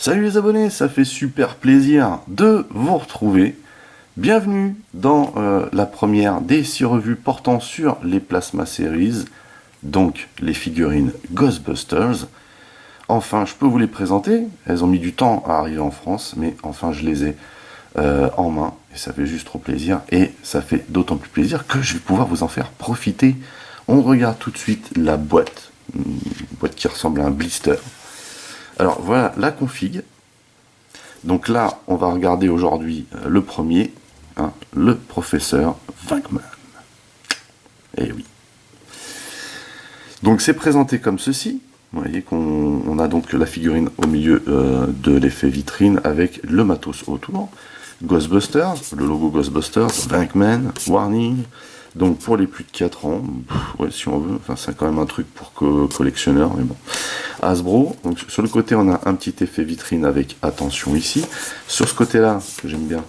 Salut les abonnés, ça fait super plaisir de vous retrouver. Bienvenue dans la première des 6 revues portant sur les Plasma Series, donc les figurines Ghostbusters. Enfin, je peux vous les présenter. Elles ont mis du temps à arriver en France, mais enfin, je les ai en main et ça fait juste trop plaisir. Et ça fait d'autant plus plaisir que je vais pouvoir vous en faire profiter. On regarde tout de suite la boîte, une boîte qui ressemble à un blister. Alors voilà la config. Donc là, on va regarder aujourd'hui le premier, le professeur Venkman. Eh oui. Donc c'est présenté comme ceci. Vous voyez qu'on a donc la figurine au milieu de l'effet vitrine avec le matos autour. Ghostbusters, le logo Ghostbusters, Venkman, Warning. Donc pour les plus de 4 ans, ouais, si on veut, enfin c'est quand même un truc pour collectionneurs, mais bon. Hasbro, donc sur le côté on a un petit effet vitrine avec attention ici. Sur ce côté-là, que j'aime bien,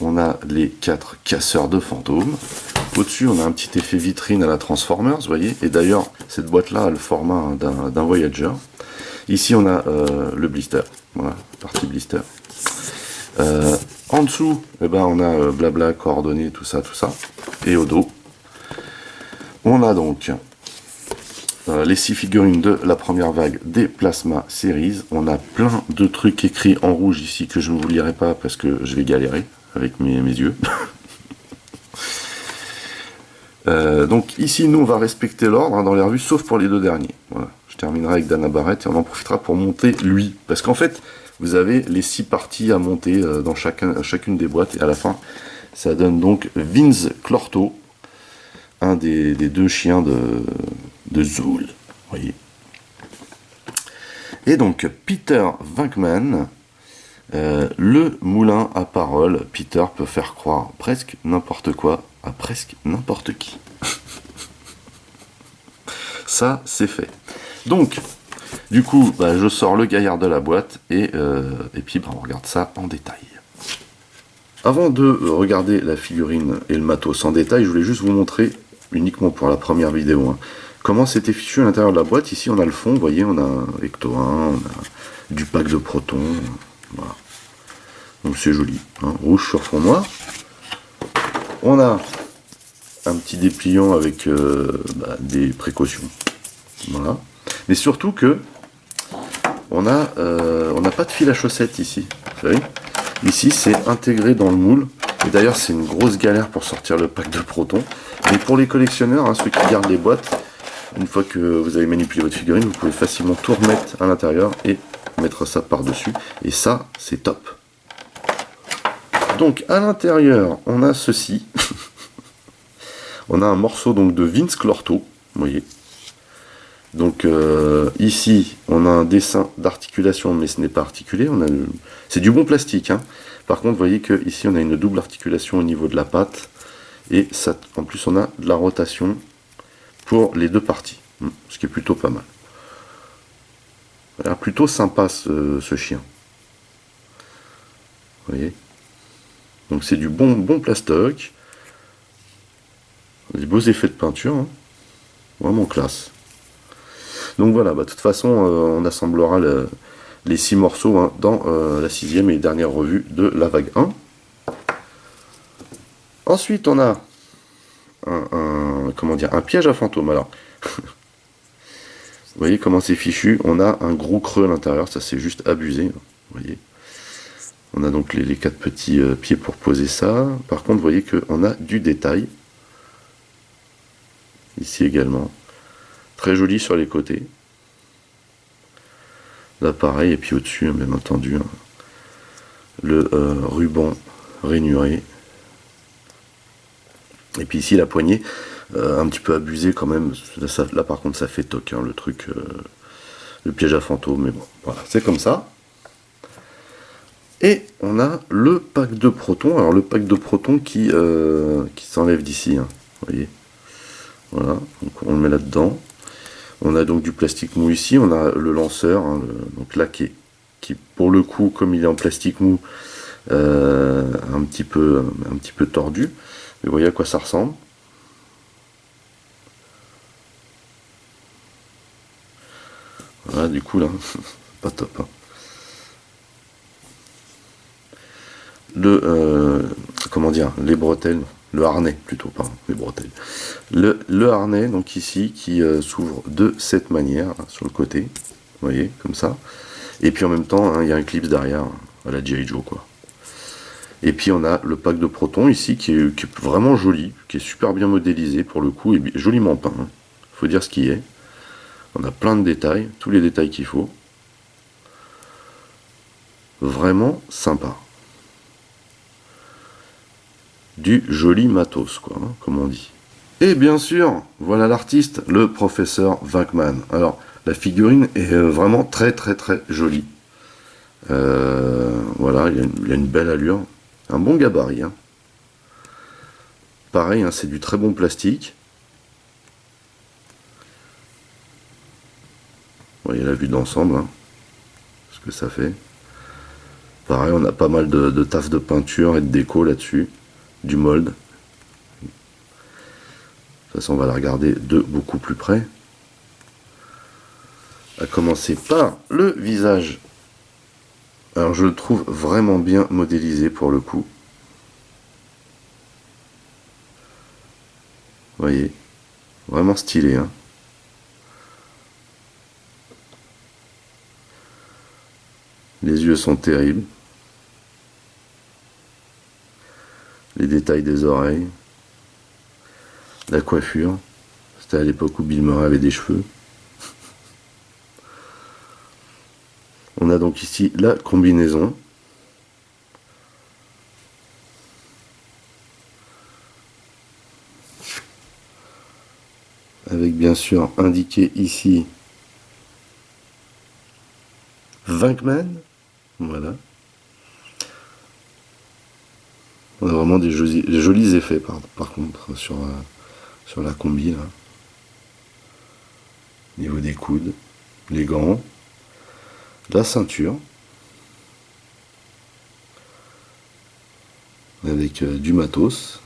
on a les 4 casseurs de fantômes. Au-dessus, on a un petit effet vitrine à la Transformers, vous voyez. Et d'ailleurs, cette boîte-là a le format d'un Voyager. Ici, on a le blister, voilà, partie blister. En dessous, eh ben, on a blabla, coordonnées, tout ça. Et au dos, on a donc les 6 figurines de la première vague des Plasma Series. On a plein de trucs écrits en rouge ici que je ne vous lirai pas parce que je vais galérer avec mes yeux. Donc ici, nous, on va respecter l'ordre dans les revues, sauf pour les 2 derniers. Voilà. Je terminerai avec Dana Barrett et on en profitera pour monter lui. Parce qu'en fait, vous avez les 6 parties à monter dans chacune des boîtes. Et à la fin, ça donne donc Vince Clorto, un des 2 chiens de Zool. Voyez. Et donc, Peter Venkman, le moulin à parole. Peter peut faire croire presque n'importe quoi à presque n'importe qui. Ça, c'est fait. Donc, du coup, je sors le gaillard de la boîte et puis on regarde ça en détail. Avant de regarder la figurine et le matos en détail, je voulais juste vous montrer, uniquement pour la première vidéo, comment c'était fichu à l'intérieur de la boîte. Ici, on a le fond, vous voyez, on a Ecto 1, on a du pack de protons, voilà. Donc c'est joli, rouge sur fond noir. On a un petit dépliant avec des précautions, voilà. Mais surtout que on n'a pas de fil à chaussettes ici, vous savez. Ici c'est intégré dans le moule, et d'ailleurs c'est une grosse galère pour sortir le pack de protons. Mais pour les collectionneurs, ceux qui gardent les boîtes, une fois que vous avez manipulé votre figurine, vous pouvez facilement tout remettre à l'intérieur et mettre ça par-dessus, et ça c'est top. Donc à l'intérieur, on a ceci. On a un morceau donc de Vince Clorto, vous voyez. Donc ici, on a un dessin d'articulation, mais ce n'est pas articulé. C'est du bon plastique. Par contre, vous voyez que ici, on a une double articulation au niveau de la patte. Et ça, en plus, on a de la rotation pour les 2 parties. Ce qui est plutôt pas mal. Alors, plutôt sympa ce chien. Vous voyez. Donc c'est du bon plastoc. Des beaux effets de peinture. Vraiment classe. Donc voilà, de toute façon, on assemblera les 6 morceaux dans la 6e et dernière revue de la vague 1. Ensuite, on a un piège à fantômes. Alors, vous voyez comment c'est fichu. On a un gros creux à l'intérieur, ça c'est juste abusé. Vous voyez. On a donc les 4 petits pieds pour poser ça. Par contre, vous voyez qu'on a du détail. Ici également. Très joli sur les côtés. Là pareil, et puis au-dessus, bien entendu, le ruban rainuré. Et puis ici la poignée, un petit peu abusée quand même. Là par contre ça fait toc, le truc, le piège à fantômes, mais bon, voilà, c'est comme ça. Et on a le pack de protons. Alors le pack de protons qui s'enlève d'ici, vous voyez. Voilà, donc on le met là-dedans. On a donc du plastique mou ici, on a le lanceur, donc là qui pour le coup, comme il est en plastique mou, un petit peu tordu. Mais vous voyez à quoi ça ressemble. Voilà, du coup là, pas top. comment dire, les bretelles, le harnais plutôt, pardon, les bretelles. Le harnais, donc ici, qui s'ouvre de cette manière, hein, sur le côté, vous voyez, comme ça. Et puis en même temps, hein, il y a un clip derrière, à la G.I. Joe, quoi. Et puis on a le pack de protons ici, qui est vraiment joli, qui est super bien modélisé pour le coup, et joliment peint, hein. Faut dire ce qui est. On a plein de détails, tous les détails qu'il faut. Vraiment sympa. Du joli matos, quoi, hein, comme on dit. Et bien sûr, voilà l'artiste, le professeur Venkman. Alors, la figurine est vraiment très très très jolie. Voilà, il a une belle allure, un bon gabarit, hein. Pareil, hein, c'est du très bon plastique. Vous voyez la vue d'ensemble, hein, ce que ça fait. Pareil, on a pas mal de taf de peinture et de déco là-dessus, du mold. De toute façon, on va la regarder de beaucoup plus près. À commencer par le visage. Alors, je le trouve vraiment bien modélisé pour le coup. Vous voyez, vraiment stylé, hein. Les yeux sont terribles. Les détails des oreilles. La coiffure. C'était à l'époque où Bill Murray avait des cheveux. On a donc ici la combinaison. Avec bien sûr indiqué ici Venkman. Voilà. On a vraiment des jolis effets par contre sur la combi là. Au niveau des coudes, les gants, la ceinture. Avec du matos.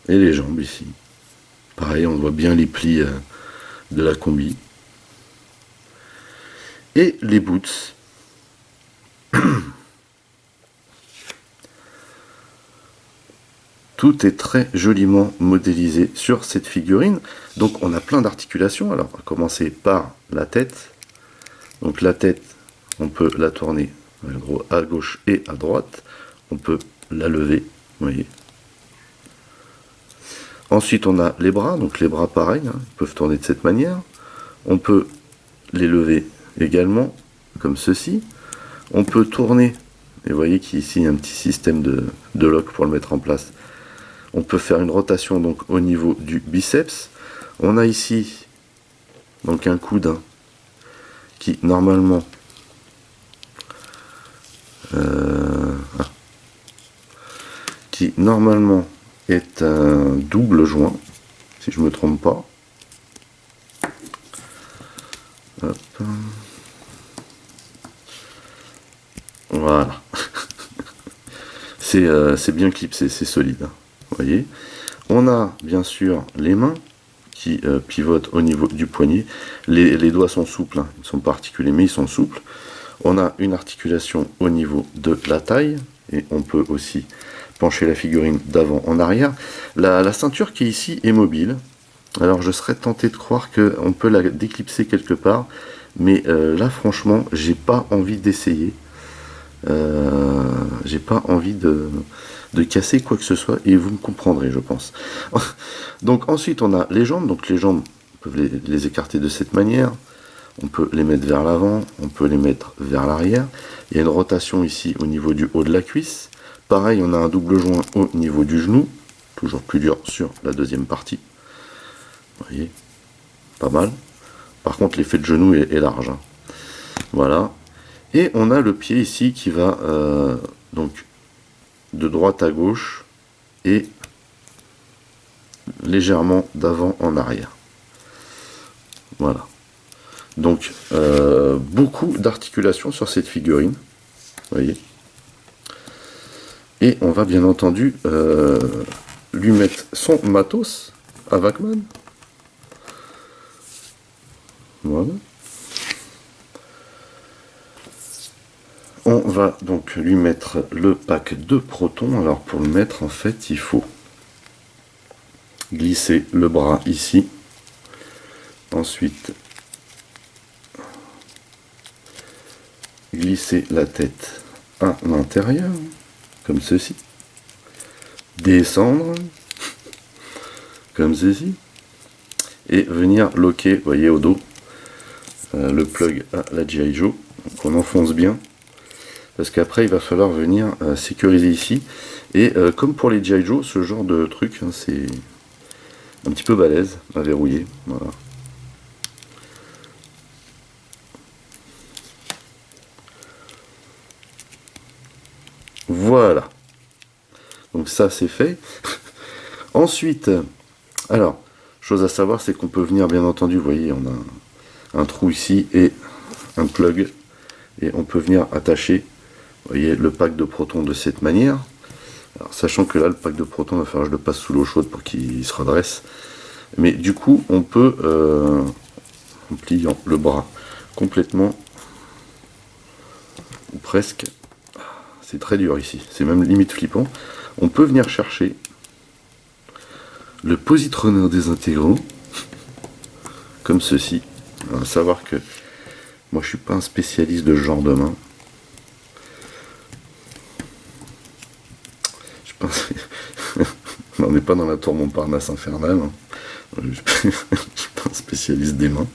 Et les jambes ici. Pareil, on voit bien les plis de la combi. Et les boots. Tout est très joliment modélisé sur cette figurine. Donc on a plein d'articulations. Alors on va commencer par la tête. Donc la tête, on peut la tourner à gauche et à droite. On peut la lever, vous voyez. Ensuite, on a les bras, donc les bras pareil, hein, ils peuvent tourner de cette manière. On peut les lever également, comme ceci. On peut tourner, et vous voyez qu'ici il y a un petit système de lock pour le mettre en place. On peut faire une rotation donc au niveau du biceps. On a ici donc un coude, hein, qui normalement est un double joint, si je me trompe pas. Hop. Voilà. C'est bien clipsé, c'est solide, hein. Vous voyez. On a bien sûr les mains qui pivotent au niveau du poignet. Les doigts sont souples, hein. Ils ne sont pas articulés, mais ils sont souples. On a une articulation au niveau de la taille, et on peut aussi pencher la figurine d'avant en arrière. La ceinture qui est ici est mobile. Alors je serais tenté de croire qu'on peut la déclipser quelque part, mais là franchement j'ai pas envie d'essayer. J'ai pas envie de casser quoi que ce soit, et vous me comprendrez, je pense. Donc ensuite on a les jambes. Donc les jambes, on peut les écarter de cette manière. On peut les mettre vers l'avant, on peut les mettre vers l'arrière. Il y a une rotation ici au niveau du haut de la cuisse. Pareil, on a un double joint au niveau du genou, toujours plus dur sur la deuxième partie. Vous voyez, pas mal. Par contre, l'effet de genou est large, hein. Voilà. Et on a le pied ici qui va donc de droite à gauche et légèrement d'avant en arrière. Voilà. Donc beaucoup d'articulations sur cette figurine. Vous voyez. Et on va bien entendu lui mettre son matos à Venkman. Voilà. On va donc lui mettre le pack de protons. Alors pour le mettre, en fait, il faut glisser le bras ici. Ensuite, glisser la tête à l'intérieur, comme ceci. Descendre, comme ceci. Et venir loquer, vous voyez, au dos, le plug à la G.I. Joe. Donc on enfonce bien. Parce qu'après, il va falloir venir sécuriser ici. Et comme pour les G.I. Joe, ce genre de truc, hein, c'est un petit peu balèze à verrouiller. Voilà. Voilà. Donc ça, c'est fait. Ensuite, alors, chose à savoir, c'est qu'on peut venir, bien entendu, vous voyez, on a un trou ici et un plug. Et on peut venir attacher, vous voyez, le pack de protons de cette manière. Alors, sachant que là, le pack de protons, il va falloir que je le passe sous l'eau chaude pour qu'il se redresse. Mais du coup, on peut, en pliant le bras complètement, ou presque, c'est très dur ici, c'est même limite flippant, on peut venir chercher le positronneur désintégrant, comme ceci. À savoir que moi je suis pas un spécialiste de ce genre de main. Je pense on n'est pas dans la tour Montparnasse infernale. Hein. Je suis pas un spécialiste des mains.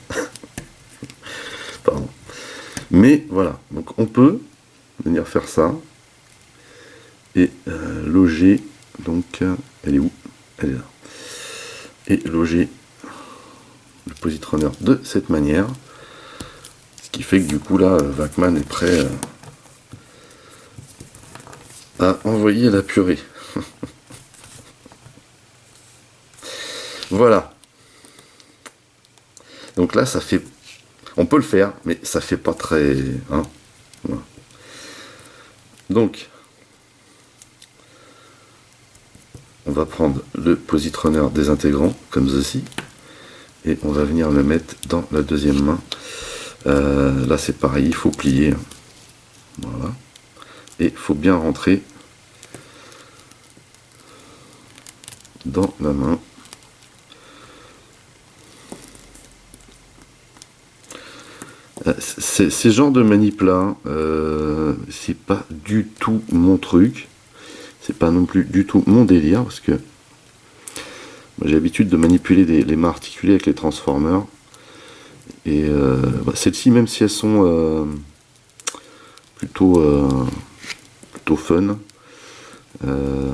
Pardon. Mais voilà, donc on peut venir faire ça et loger, donc elle est où? Elle est là. Et loger le positronneur de cette manière, ce qui fait que du coup là Vacman est prêt à envoyer la purée. Voilà, donc là ça fait, on peut le faire mais ça fait pas très hein, voilà. Donc on va prendre le positronneur désintégrant comme ceci et on va venir le mettre dans la deuxième main. Là c'est pareil, il faut plier, voilà, et il faut bien rentrer dans la main. Ces genres de manip là, c'est pas du tout mon truc, c'est pas non plus du tout mon délire, parce que j'ai l'habitude de manipuler les mains articulées avec les transformers. Et celles-ci, même si elles sont plutôt fun, voilà,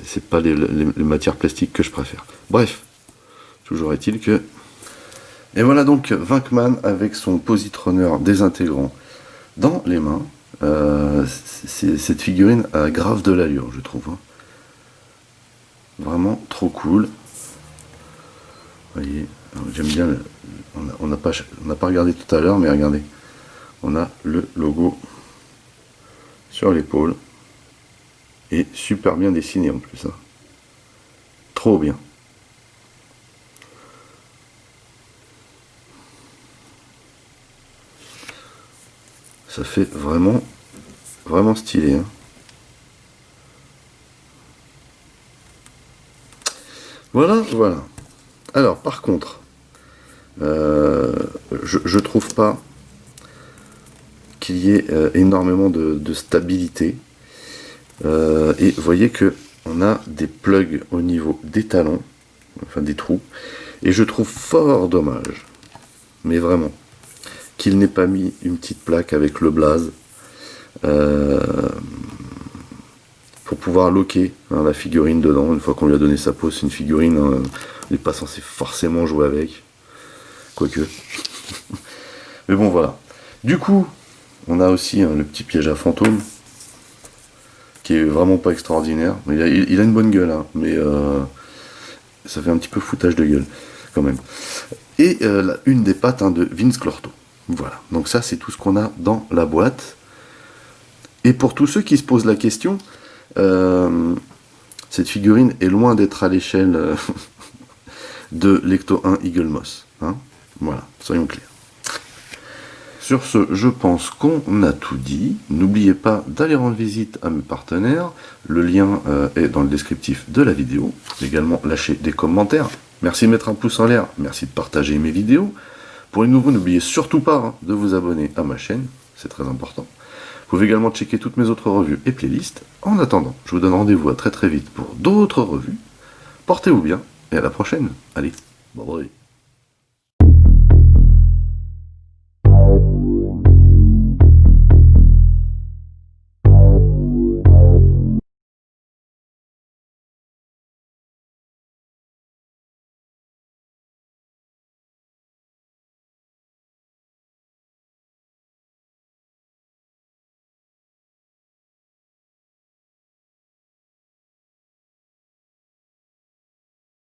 c'est pas les matières plastiques que je préfère. Bref, toujours est-il que... Et voilà donc Vacman avec son positronneur désintégrant dans les mains. Cette figurine a grave de l'allure, je trouve. Hein. Vraiment trop cool. Vous voyez, j'aime bien, on n'a pas regardé tout à l'heure, mais regardez, on a le logo sur l'épaule, et super bien dessiné en plus, hein. Trop bien. Ça fait vraiment, vraiment stylé, hein. Voilà, voilà. Alors, par contre, je trouve pas qu'il y ait énormément de stabilité. Et vous voyez que on a des plugs au niveau des talons, enfin des trous. Et je trouve fort dommage, mais vraiment, qu'il n'ait pas mis une petite plaque avec le blaze pour pouvoir loquer hein, la figurine dedans. Une fois qu'on lui a donné sa pose, c'est une figurine, on n'est pas censé forcément jouer avec, quoique. Mais bon, voilà. Du coup, on a aussi hein, le petit piège à fantôme, qui est vraiment pas extraordinaire. Il a une bonne gueule, hein, mais ça fait un petit peu foutage de gueule, quand même. Et une des pattes hein, de Vince Clorto. Voilà, donc ça c'est tout ce qu'on a dans la boîte. Et pour tous ceux qui se posent la question, cette figurine est loin d'être à l'échelle de l'Ecto 1 Eagle Moss. Hein, voilà, soyons clairs. Sur ce, je pense qu'on a tout dit. N'oubliez pas d'aller rendre visite à mes partenaires. Le lien est dans le descriptif de la vidéo. Vous pouvez également lâcher des commentaires. Merci de mettre un pouce en l'air. Merci de partager mes vidéos. Pour les nouveaux, n'oubliez surtout pas de vous abonner à ma chaîne. C'est très important. Vous pouvez également checker toutes mes autres revues et playlists. En attendant, je vous donne rendez-vous à très très vite pour d'autres revues. Portez-vous bien et à la prochaine. Allez, bye bye.